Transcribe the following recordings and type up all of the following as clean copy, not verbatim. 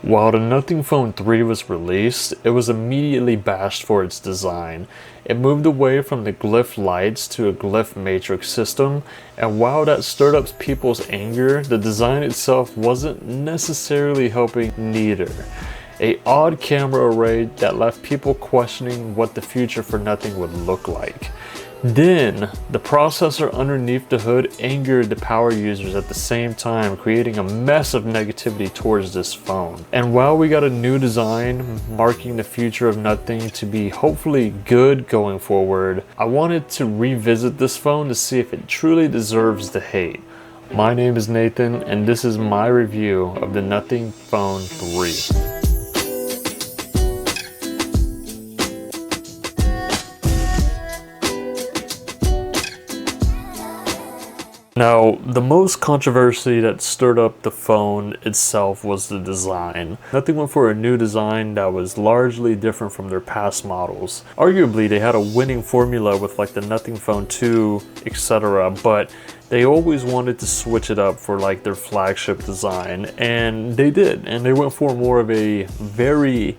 While the Nothing Phone 3 was released, it was immediately bashed for its design. It moved away from the glyph lights to a glyph matrix system, and while that stirred up people's anger, the design itself wasn't necessarily helping neither. An odd camera array that left people questioning what the future for Nothing would look like. Then, the processor underneath the hood angered the power users at the same time, creating a mess of negativity towards this phone. And while we got a new design marking the future of Nothing to be hopefully good going forward, I wanted to revisit this phone to see if it truly deserves the hate. My name is Nathan, and this is my review of the Nothing Phone 3. Now, the most controversy that stirred up the phone itself was the design. Nothing went for a new design that was largely different from their past models. Arguably, they had a winning formula with like the Nothing Phone 2, etc., but they always wanted to switch it up for like their flagship design, and they did, and they went for more of a very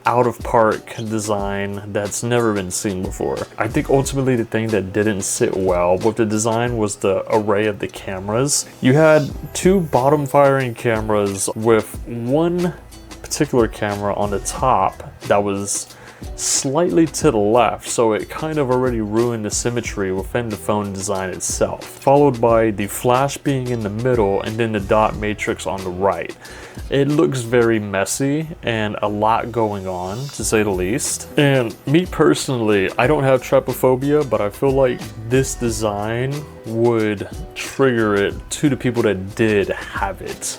out-of-park design that's never been seen before. I think ultimately the thing that didn't sit well with the design was the array of the cameras. You had two bottom-firing cameras with one particular camera on the top that was slightly to the left, so it kind of already ruined the symmetry within the phone design itself, followed by the flash being in the middle and then the dot matrix on the right. It looks very messy and a lot going on, to say the least. And me personally, I don't have trypophobia, but I feel like this design would trigger it to the people that did have it.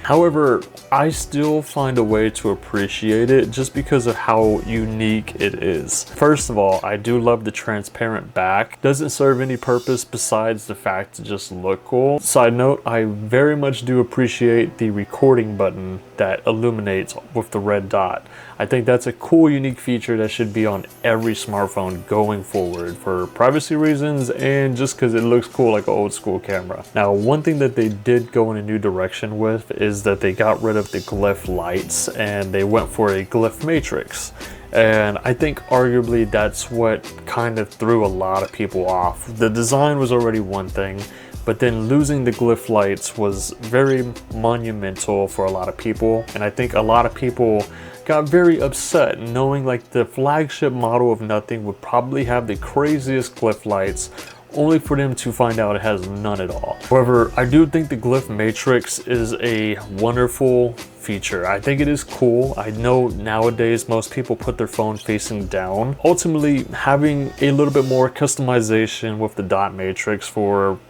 However, I still find a way to appreciate it just because of how unique it is. First of all, I do love the transparent back. Doesn't serve any purpose besides the fact to just look cool. Side note, I very much do appreciate the recording button that illuminates with the red dot. I think that's a cool, unique feature that should be on every smartphone going forward for privacy reasons and just because it looks cool like an old school camera. Now, one thing that they did go in a new direction with is that they got rid of the glyph lights and they went for a glyph matrix. And I think arguably that's what kind of threw a lot of people off. The design was already one thing, but then losing the glyph lights was very monumental for a lot of people. And I think a lot of people got very upset knowing like the flagship model of Nothing would probably have the craziest glyph lights, only for them to find out it has none at all. However, I do think the glyph matrix is a wonderful feature. I think it is cool. I know nowadays most people put their phone facing down. Ultimately, having a little bit more customization with the dot matrix for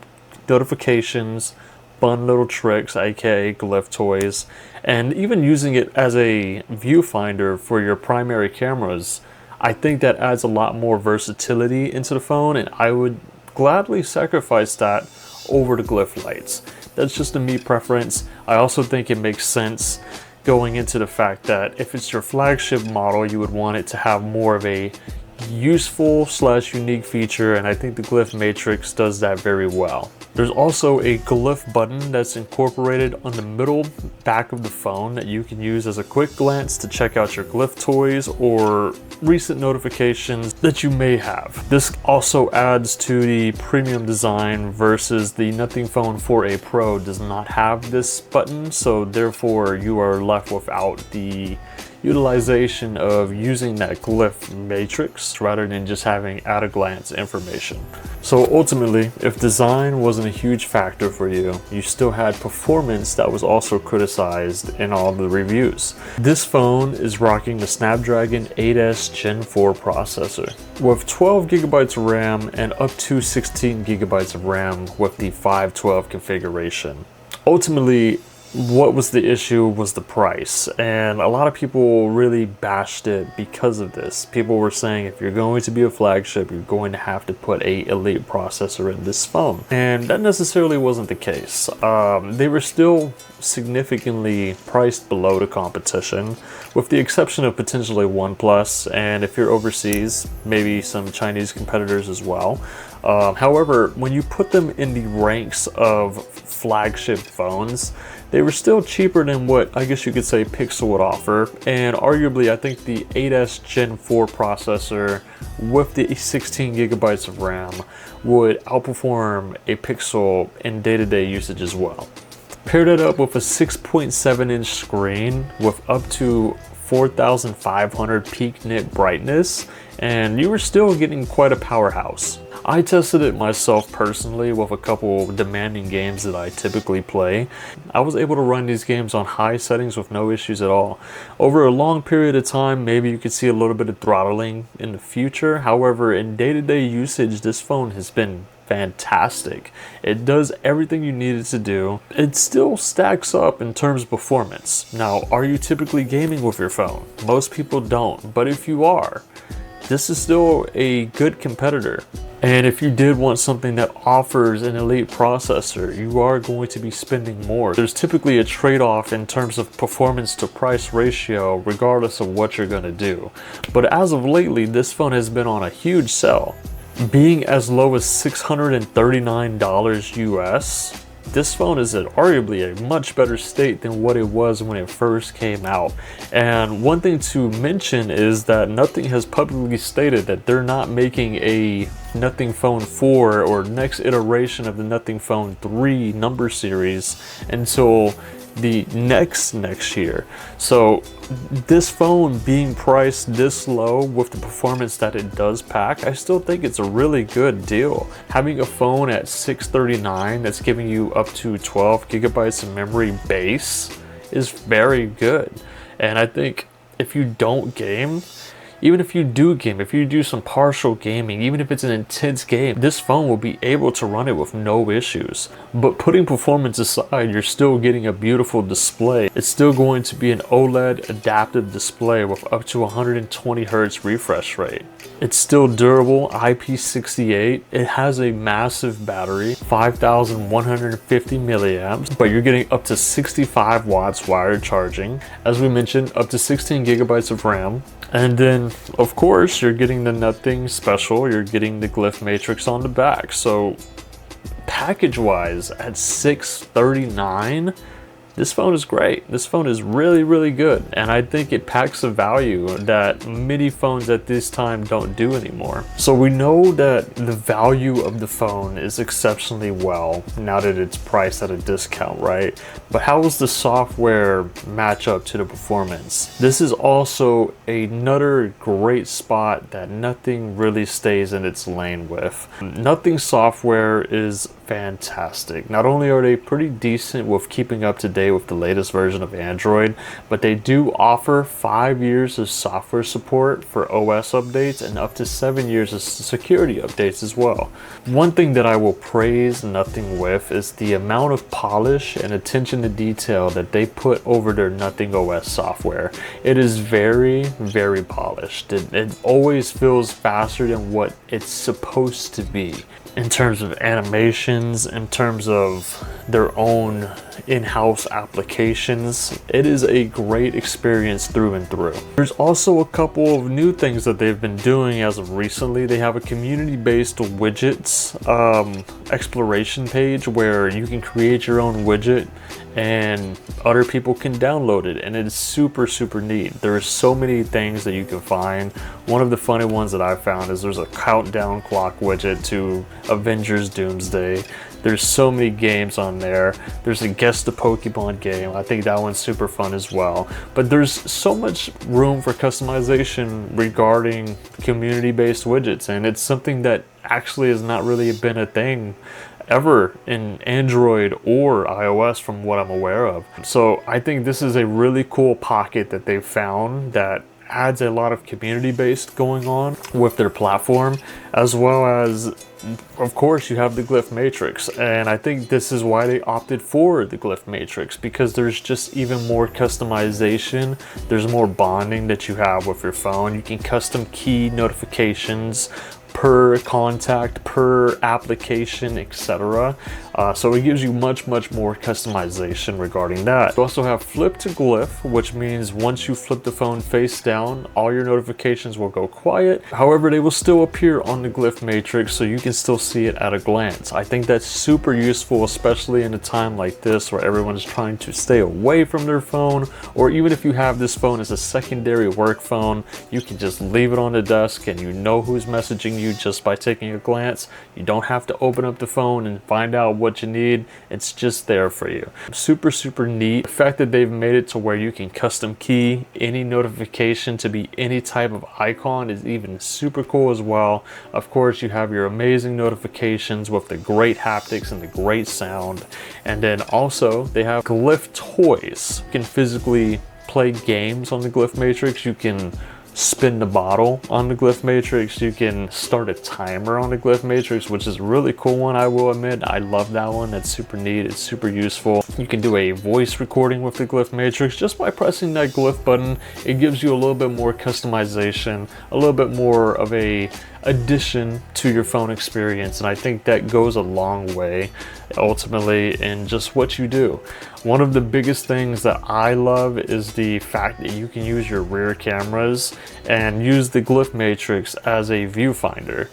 notifications, fun little tricks, aka glyph toys, and even using it as a viewfinder for your primary cameras, I think that adds a lot more versatility into the phone, and I would gladly sacrifice that over the glyph lights. That's just a me preference. I also think it makes sense going into the fact that if it's your flagship model, you would want it to have more of a useful / unique feature, and I think the glyph matrix does that very well. There's also a glyph button that's incorporated on the middle back of the phone that you can use as a quick glance to check out your glyph toys or recent notifications that you may have. This also adds to the premium design versus the Nothing Phone 4a Pro does not have this button, so therefore you are left without the utilization of using that glyph matrix rather than just having at a glance information. So ultimately, if design wasn't a huge factor for you, you still had performance that was also criticized in all the reviews. This phone is rocking the Snapdragon 8S Gen 4 processor with 12 gigabytes of RAM and up to 16 gigabytes of RAM with the 512 configuration. Ultimately, what was the issue was the price, and a lot of people really bashed it because of this. People were saying if you're going to be a flagship, you're going to have to put a elite processor in this phone, and that necessarily wasn't the case. They were still significantly priced below the competition, with the exception of potentially OnePlus, and if you're overseas, maybe some Chinese competitors as well. However, when you put them in the ranks of flagship phones, they were still cheaper than what I guess you could say Pixel would offer. And arguably, I think the 8S Gen 4 processor with the 16 gigabytes of RAM would outperform a Pixel in day-to-day usage as well. Pair that up with a 6.7-inch screen with up to 4,500 peak nit brightness, and you were still getting quite a powerhouse. I tested it myself personally with a couple demanding games that I typically play. I was able to run these games on high settings with no issues at all. Over a long period of time, maybe you could see a little bit of throttling in the future. However, in day-to-day usage, this phone has been fantastic. It does everything you need it to do. It still stacks up in terms of performance. Now, are you typically gaming with your phone? Most people don't, but if you are, this is still a good competitor. And if you did want something that offers an elite processor, you are going to be spending more. There's typically a trade-off in terms of performance to price ratio, regardless of what you're going to do. But as of lately, this phone has been on a huge sell. Being as low as $639 US, this phone is in arguably a much better state than what it was when it first came out. And one thing to mention is that Nothing has publicly stated that they're not making a Nothing Phone 4 or next iteration of the Nothing Phone 3 number series until the next year. So this phone being priced this low with the performance that it does pack, I still think it's a really good deal. Having a phone at $639 that's giving you up to 12 gigabytes of memory base is very good. And I think if you don't game, even if you do game, if you do some partial gaming, even if it's an intense game, this phone will be able to run it with no issues. But putting performance aside, you're still getting a beautiful display. It's still going to be an OLED adaptive display with up to 120 Hz refresh rate. It's still durable, IP68. It has a massive battery, 5,150 milliamps, but you're getting up to 65 watts wired charging. As we mentioned, up to 16 gigabytes of RAM. And then, of course, you're getting the Nothing special. You're getting the Glyph Matrix on the back. So, package-wise, at $639, this phone is great. This phone is really, really good. And I think it packs a value that many phones at this time don't do anymore. So we know that the value of the phone is exceptionally well now that it's priced at a discount, right? But how does the software match up to the performance? This is also another great spot that Nothing really stays in its lane with. Nothing software is fantastic. Not only are they pretty decent with keeping up to date with the latest version of Android, but they do offer 5 years of software support for OS updates and up to 7 years of security updates as well. One thing that I will praise Nothing with is the amount of polish and attention to detail that they put over their Nothing OS software. It is very, very polished. It always feels faster than what it's supposed to be. In terms of animations, in terms of their own in-house applications, it is a great experience through and through. There's also a couple of new things that they've been doing as of recently. They have a community-based widgets exploration page where you can create your own widget and other people can download it, and it's super, super neat. There are so many things that you can find. One of the funny ones that I found is there's a countdown clock widget to Avengers Doomsday. There's so many games on there. There's a Guess the Pokemon game. I think that one's super fun as well. But there's so much room for customization regarding community-based widgets, and it's something that actually has not really been a thing ever in Android or iOS from what I'm aware of. So I think this is a really cool pocket that they've found that adds a lot of community-based going on with their platform, as well as, of course, you have the Glyph Matrix. And I think this is why they opted for the Glyph Matrix, because there's just even more customization. There's more bonding that you have with your phone. You can custom key notifications per contact, per application, etc. So it gives you much more customization regarding that. You also have flip to glyph, which means once you flip the phone face down, all your notifications will go quiet. However, they will still appear on the glyph matrix, so you can still see it at a glance. I think that's super useful, especially in a time like this where everyone's trying to stay away from their phone, or even if you have this phone as a secondary work phone, you can just leave it on the desk and you know who's messaging you just by taking a glance. You don't have to open up the phone and find out what you need. It's just there for you. Super neat. The fact that they've made it to where you can custom key any notification to be any type of icon is even super cool as well. Of course, you have your amazing notifications with the great haptics and the great sound. And then also they have glyph toys. You can physically play games on the glyph matrix. You can spin the bottle on the glyph matrix. You can start a timer on the glyph matrix, which is a really cool one. I will admit, I love that one. That's super neat. It's super useful. You can do a voice recording with the glyph matrix just by pressing that glyph button. It gives you a little bit more customization, a little bit more of a addition to your phone experience, and I think that goes a long way ultimately in just what you do. One of the biggest things that I love is the fact that you can use your rear cameras and use the glyph matrix as a viewfinder.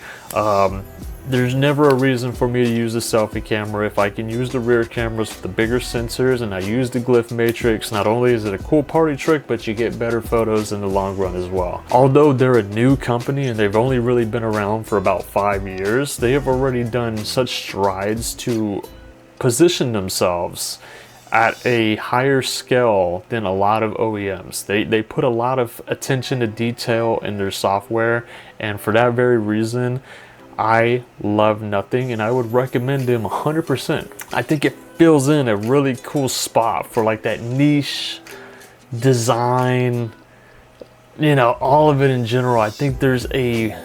There's never a reason for me to use a selfie camera if I can use the rear cameras with the bigger sensors and I use the glyph matrix. Not only is it a cool party trick, but you get better photos in the long run as well. Although they're a new company and they've only really been around for about 5 years, they have already done such strides to position themselves at a higher scale than a lot of OEMs. They put a lot of attention to detail in their software, and for that very reason, I love Nothing and I would recommend them 100%. I think it fills in a really cool spot for like that niche design, you know, all of it in general. I think there's a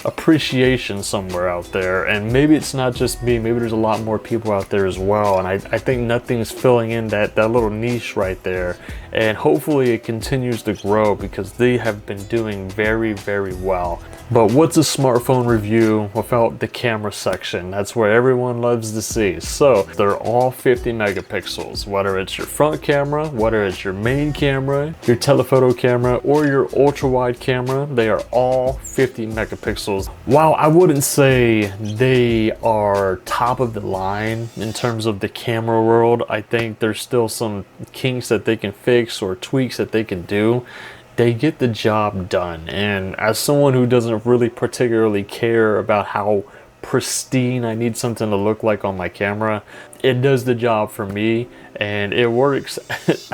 appreciation somewhere out there, and maybe it's not just me, maybe there's a lot more people out there as well, and I think Nothing's filling in that little niche right there, and hopefully it continues to grow because they have been doing very well. But what's a smartphone review without the camera section? That's where everyone loves to see. So they're all 50 megapixels, whether it's your front camera, whether it's your main camera, your telephoto camera, or your ultra wide camera, they are all 50 megapixels. While I wouldn't say they are top of the line in terms of the camera world, I think there's still some kinks that they can fix or tweaks that they can do. They get the job done, and as someone who doesn't really particularly care about how pristine I need something to look like on my camera, it does the job for me, and it works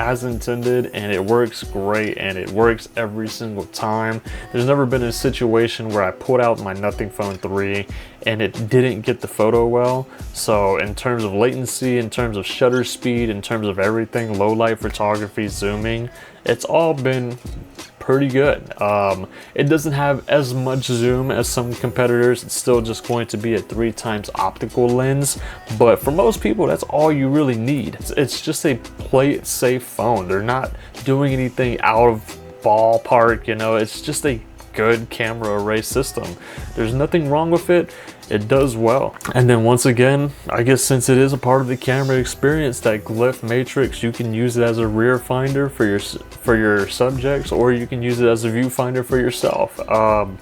as intended, and it works great, and it works every single time. There's never been a situation where I pulled out my Nothing Phone 3 and it didn't get the photo well. So in terms of latency, in terms of shutter speed, in terms of everything, low light photography, zooming, it's all been pretty good. It doesn't have as much zoom as some competitors. It's still just going to be a 3x optical lens, but for most people that's all you really need. It's just a play it safe phone. They're not doing anything out of ballpark, you know. It's just a good camera array system. There's nothing wrong with it. It does well. And then once again, I guess since it is a part of the camera experience, that glyph matrix, you can use it as a rear finder for your subjects, or you can use it as a viewfinder for yourself.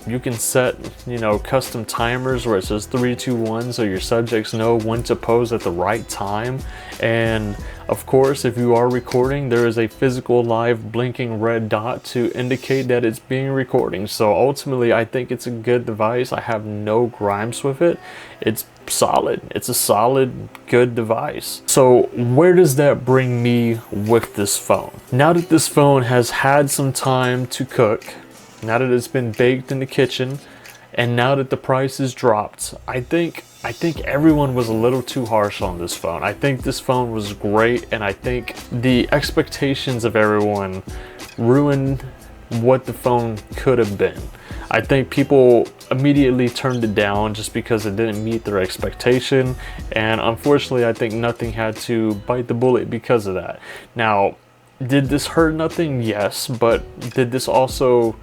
You can set, you know, custom timers where it says 3, 2, 1, so your subjects know when to pose at the right time. And of course, if you are recording, there is a physical live blinking red dot to indicate that it's being recording. So ultimately, I think it's a good device. I have no gripes with it. It's solid. It's a solid, good device. So where does that bring me with this phone? Now that this phone has had some time to cook, now that it's been baked in the kitchen, and now that the price has dropped, I think everyone was a little too harsh on this phone. I think this phone was great, and I think the expectations of everyone ruined what the phone could have been. I think people immediately turned it down just because it didn't meet their expectation, and unfortunately I think Nothing had to bite the bullet because of that. Now, did this hurt Nothing? Yes, but did this also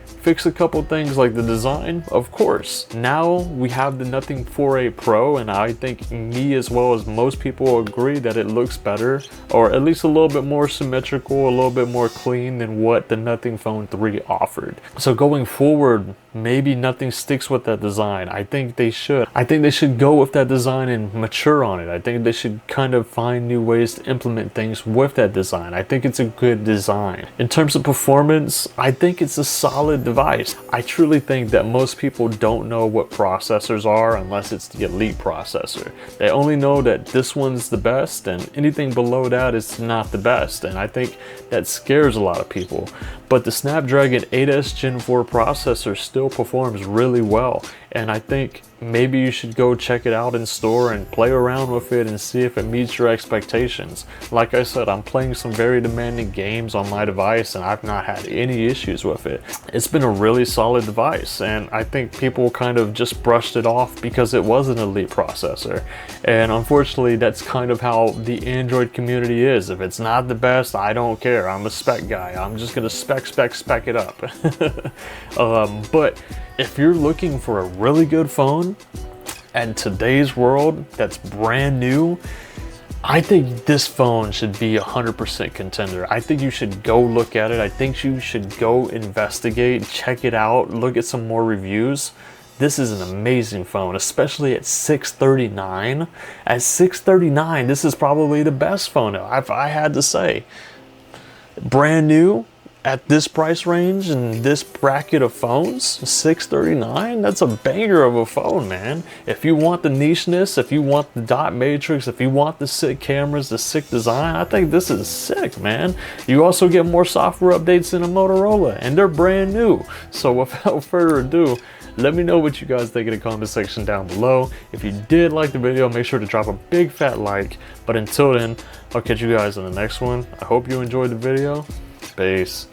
Fix a couple things like the design, of course. Now we have the Nothing 4a Pro, and I think me as well as most people agree that it looks better, or at least a little bit more symmetrical, a little bit more clean than what the Nothing Phone 3 offered. So going forward, maybe Nothing sticks with that design. I think they should. I think they should go with that design and mature on it. I think they should kind of find new ways to implement things with that design. I think it's a good design. In terms of performance, I think it's a solid device. I truly think that most people don't know what processors are unless it's the Elite processor. They only know that this one's the best, and anything below that is not the best, and I think that scares a lot of people. But the Snapdragon 8s Gen 4 processor still performs really well, and I think maybe you should go check it out in store and play around with it and see if it meets your expectations. Like I said, I'm playing some very demanding games on my device and I've not had any issues with it. It's been a really solid device, and I think people kind of just brushed it off because it was an Elite processor. And unfortunately, that's kind of how the Android community is. If it's not the best, I don't care. I'm a spec guy. I'm just gonna spec it up. But if you're looking for a really good phone in today's world that's brand new, I think this phone should be 100% contender. I think you should go look at it. I think you should go investigate, check it out, look at some more reviews. This is an amazing phone, especially at $639. At $639, this is probably the best phone if I had to say. Brand new, at this price range and this bracket of phones, $639, that's a banger of a phone, man. If you want the nicheness, if you want the dot matrix, if you want the sick cameras, the sick design, I think this is sick, man. You also get more software updates than a Motorola, and they're brand new. So without further ado, let me know what you guys think in the comment section down below. If you did like the video, make sure to drop a big fat like. But until then, I'll catch you guys in the next one. I hope you enjoyed the video. Peace.